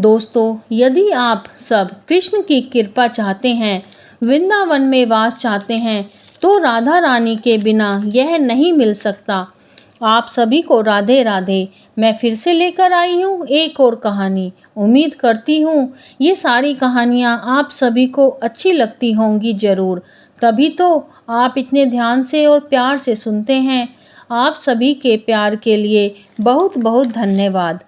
दोस्तों, यदि आप सब कृष्ण की कृपा चाहते हैं, वृंदावन में वास चाहते हैं, तो राधा रानी के बिना यह नहीं मिल सकता। आप सभी को राधे राधे। मैं फिर से लेकर आई हूँ एक और कहानी। उम्मीद करती हूँ ये सारी कहानियाँ आप सभी को अच्छी लगती होंगी ज़रूर। तभी तो आप इतने ध्यान से और प्यार से सुनते हैं। आप सभी के प्यार के लिए बहुत बहुत धन्यवाद।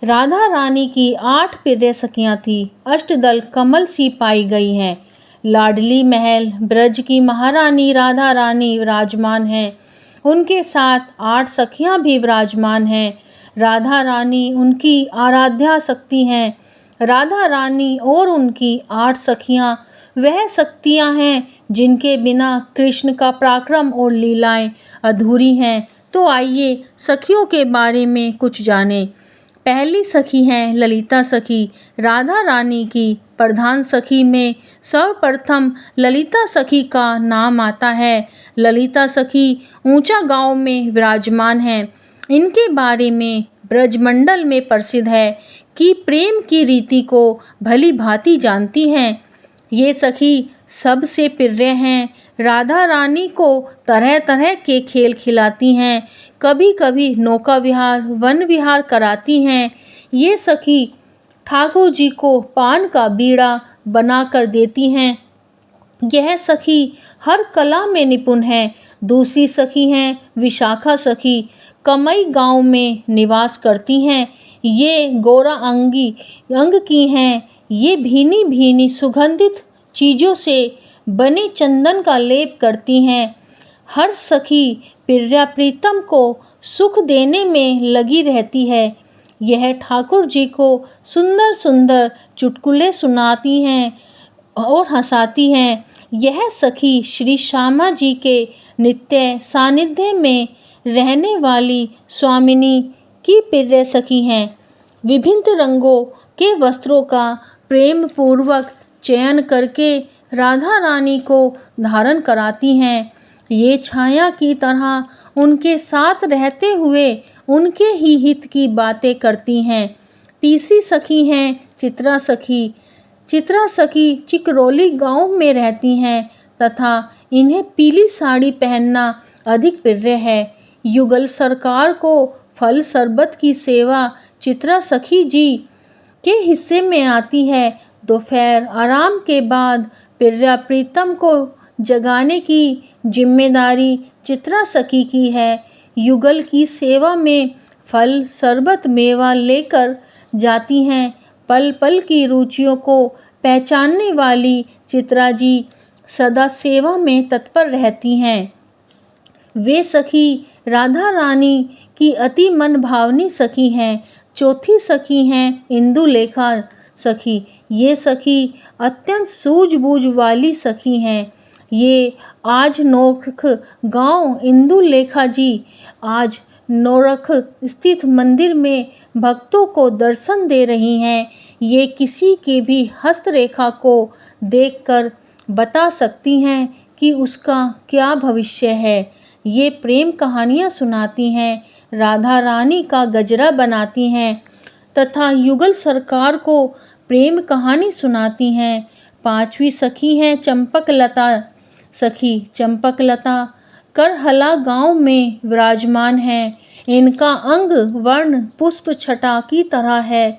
राधा रानी की 8 प्रिय सखियाँ थीं। अष्टदल कमल सी पाई गई हैं। लाडली महल ब्रज की महारानी राधा रानी विराजमान हैं। उनके साथ 8 सखियाँ भी विराजमान हैं। राधा रानी उनकी आराध्या शक्ति हैं। राधा रानी और उनकी 8 सखियाँ वह शक्तियाँ हैं जिनके बिना कृष्ण का पराक्रम और लीलाएं अधूरी हैं। तो आइए सखियों के बारे में कुछ जानें। पहली सखी हैं ललिता सखी। राधा रानी की प्रधान सखी में सर्वप्रथम ललिता सखी का नाम आता है। ललिता सखी ऊंचा गांव में विराजमान हैं। इनके बारे में ब्रजमंडल में प्रसिद्ध है कि प्रेम की रीति को भली भांति जानती हैं। ये सखी सबसे प्रिय हैं। राधा रानी को तरह तरह के खेल खिलाती हैं। कभी कभी नौका विहार वन विहार कराती हैं। ये सखी ठाकुर जी को पान का बीड़ा बना कर देती हैं। यह सखी हर कला में निपुण है। दूसरी सखी हैं विशाखा सखी। कमई गांव में निवास करती हैं। ये गोरा अंग की हैं। ये भीनी भीनी सुगंधित चीज़ों से बने चंदन का लेप करती हैं। हर सखी प्रिया प्रीतम को सुख देने में लगी रहती है। यह ठाकुर जी को सुंदर सुंदर चुटकुले सुनाती हैं और हंसाती हैं। यह सखी श्री श्यामा जी के नित्य सानिध्य में रहने वाली स्वामिनी की प्रिय सखी हैं। विभिन्न रंगों के वस्त्रों का प्रेम पूर्वक चयन करके राधा रानी को धारण कराती हैं। ये छाया की तरह उनके साथ रहते हुए उनके ही हित की बातें करती हैं। तीसरी सखी हैं चित्रा सखी। चित्रा सखी चिकरौली गांव में रहती हैं तथा इन्हें पीली साड़ी पहनना अधिक प्रिय है। युगल सरकार को फल शरबत की सेवा चित्रा सखी जी के हिस्से में आती है। दोपहर आराम के बाद प्रिया प्रीतम को जगाने की जिम्मेदारी चित्रा सखी की है। युगल की सेवा में फल शरबत मेवा लेकर जाती हैं। पल पल की रुचियों को पहचानने वाली चित्रा जी सदा सेवा में तत्पर रहती हैं। वे सखी राधा रानी की अति मन भावनी सखी हैं। चौथी सखी हैं इंदुलेखा सखी। ये सखी अत्यंत सूझबूझ वाली सखी हैं। ये आज नौरख गांव इंदुलेखा जी आज नौरख स्थित मंदिर में भक्तों को दर्शन दे रही हैं। ये किसी की भी हस्तरेखा को देखकर बता सकती हैं कि उसका क्या भविष्य है। ये प्रेम कहानियाँ सुनाती हैं, राधा रानी का गजरा बनाती हैं तथा युगल सरकार को प्रेम कहानी सुनाती हैं। पांचवी सखी हैं चंपकलता सखी। चंपकलता करहला गांव में विराजमान हैं। इनका अंग वर्ण पुष्प छटा की तरह है।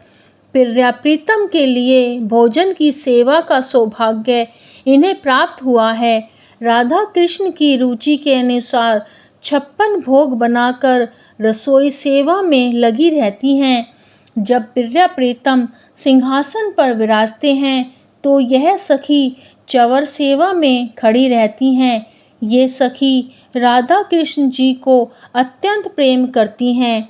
प्रिया प्रीतम के लिए भोजन की सेवा का सौभाग्य इन्हें प्राप्त हुआ है। राधा कृष्ण की रुचि के अनुसार 56 भोग बनाकर रसोई सेवा में लगी रहती हैं। जब प्रिया प्रीतम सिंहासन पर विराजते हैं तो यह सखी चवर सेवा में खड़ी रहती हैं। ये सखी राधा कृष्ण जी को अत्यंत प्रेम करती हैं।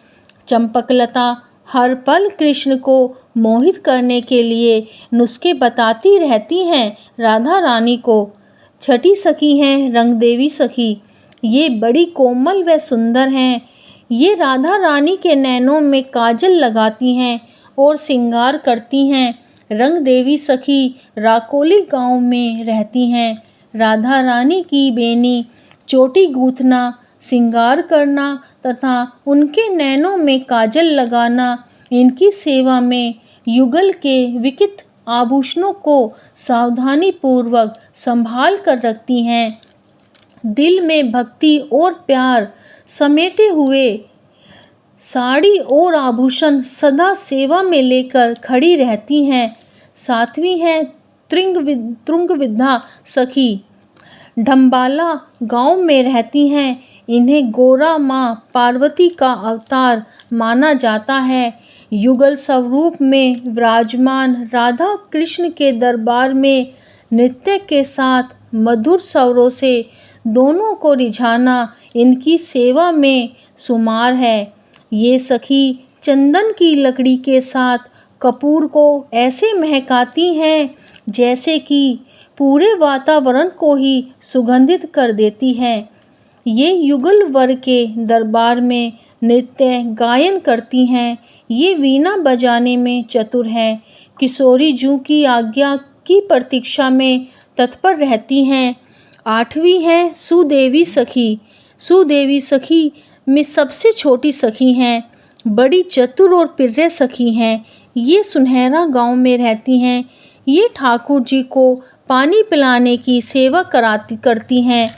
चंपकलता हर पल कृष्ण को मोहित करने के लिए नुस्खे बताती रहती हैं राधा रानी को। छठी सखी हैं रंगदेवी सखी। ये बड़ी कोमल व सुंदर हैं। ये राधा रानी के नैनों में काजल लगाती हैं और श्रृंगार करती हैं। रंगदेवी सखी राकोली गांव में रहती हैं। राधा रानी की बेनी चोटी गूंथना, श्रृंगार करना तथा उनके नैनों में काजल लगाना इनकी सेवा में युगल के विकित आभूषणों को सावधानी पूर्वक संभाल कर रखती हैं। दिल में भक्ति और प्यार समेटे हुए साड़ी और आभूषण सदा सेवा में लेकर खड़ी रहती हैं। सातवीं है तुंगविद्या सखी, डम्बाला गांव में रहती हैं। इन्हें गोरा माँ पार्वती का अवतार माना जाता है। युगल स्वरूप में विराजमान राधा कृष्ण के दरबार में नृत्य के साथ मधुर स्वरों से दोनों को रिझाना इनकी सेवा में शुमार है। ये सखी चंदन की लकड़ी के साथ कपूर को ऐसे महकाती हैं जैसे कि पूरे वातावरण को ही सुगंधित कर देती है। ये युगल वर के दरबार में नृत्य गायन करती हैं। ये वीणा बजाने में चतुर हैं। किशोरी जू की आज्ञा की प्रतीक्षा में तत्पर रहती हैं। आठवीं है सुदेवी सखी। सुदेवी सखी में सबसे छोटी सखी हैं। बड़ी चतुर और प्रिय सखी हैं। ये सुनहरा गांव में रहती हैं। ये ठाकुर जी को पानी पिलाने की सेवा करती हैं।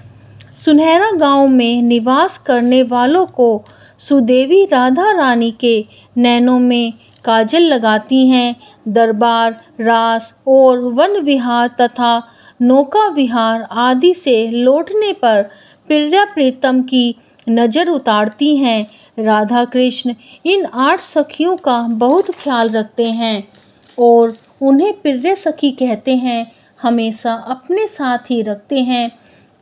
सुनहरा गांव में निवास करने वालों को सुदेवी राधा रानी के नैनों में काजल लगाती हैं। दरबार, रास और वन विहार तथा नौका विहार आदि से लौटने पर प्रिया प्रीतम की नज़र उतारती हैं। राधा कृष्ण इन 8 सखियों का बहुत ख्याल रखते हैं और उन्हें प्रिय सखी कहते हैं। हमेशा अपने साथ ही रखते हैं।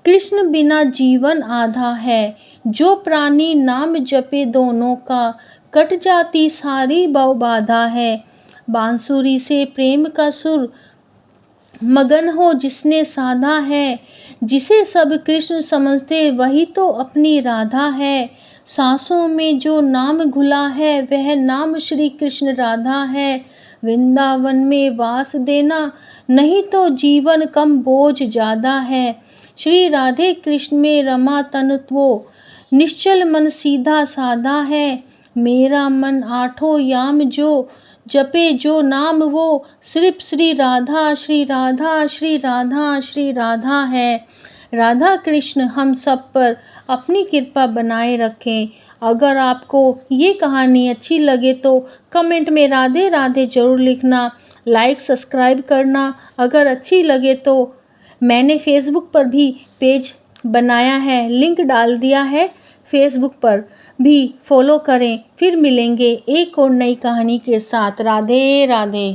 कृष्ण बिना जीवन आधा है। जो प्राणी नाम जपे दोनों का, कट जाती सारी भव बाधा है। बांसुरी से प्रेम का सुर मगन हो जिसने साधा है। जिसे सब कृष्ण समझते वही तो अपनी राधा है। सांसों में जो नाम घुला है वह नाम श्री कृष्ण राधा है। वृंदावन में वास देना, नहीं तो जीवन कम बोझ ज़्यादा है। श्री राधे कृष्ण में रमा तन वो, निश्चल मन सीधा साधा है। मेरा मन आठों याम जो, जपे जो नाम वो, सिर्फ श्री राधा श्री राधा श्री राधा श्री राधा है। राधा कृष्ण हम सब पर अपनी कृपा बनाए रखें। अगर आपको ये कहानी अच्छी लगे तो कमेंट में राधे राधे ज़रूर लिखना। लाइक सब्सक्राइब करना। अगर अच्छी लगे तो मैंने फेसबुक पर भी पेज बनाया है, लिंक डाल दिया है। फेसबुक पर भी फॉलो करें। फिर मिलेंगे एक और नई कहानी के साथ। राधे राधे।